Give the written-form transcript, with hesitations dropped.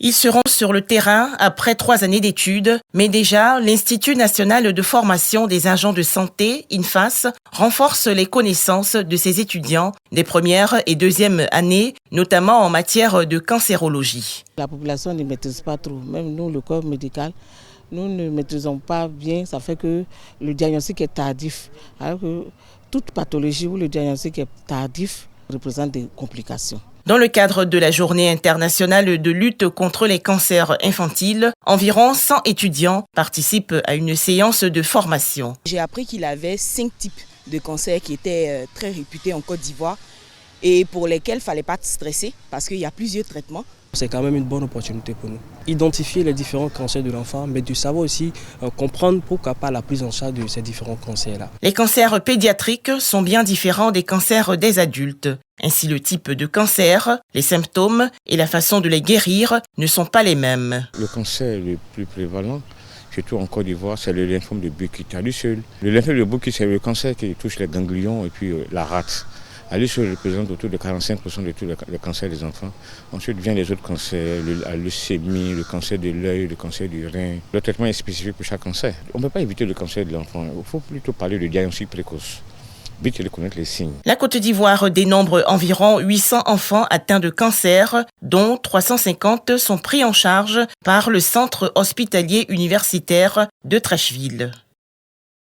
Ils seront sur le terrain après 3 années d'études, mais déjà, l'Institut national de formation des agents de santé, INFAS, renforce les connaissances de ses étudiants des premières et deuxièmes années, notamment en matière de cancérologie. La population ne maîtrise pas trop, même nous, le corps médical, nous ne maîtrisons pas bien, ça fait que le diagnostic est tardif. Alors que toute pathologie où le diagnostic est tardif représente des complications. Dans le cadre de la Journée internationale de lutte contre les cancers infantiles, environ 100 étudiants participent à une séance de formation. J'ai appris qu'il avait 5 types de cancers qui étaient très réputés en Côte d'Ivoire et pour lesquels il ne fallait pas stresser parce qu'il y a plusieurs traitements. C'est quand même une bonne opportunité pour nous. Identifier les différents cancers de l'enfant, mais de savoir aussi comprendre pourquoi pas la prise en charge de ces différents cancers-là. Les cancers pédiatriques sont bien différents des cancers des adultes. Ainsi, le type de cancer, les symptômes et la façon de les guérir ne sont pas les mêmes. Le cancer le plus prévalent, surtout en Côte d'Ivoire, c'est le lymphome de Burkitt à lui seul. Le lymphome de Burkitt, c'est le cancer qui touche les ganglions et puis la rate. À lui seul représente autour de 45% de tout le cancer des enfants. Ensuite vient les autres cancers, la leucémie, le cancer de l'œil, le cancer du rein. Le traitement est spécifique pour chaque cancer. On ne peut pas éviter le cancer de l'enfant, il faut plutôt parler de diagnostic précoce. But de connaître les signes. La Côte d'Ivoire dénombre environ 800 enfants atteints de cancer, dont 350 sont pris en charge par le centre hospitalier universitaire de Treichville.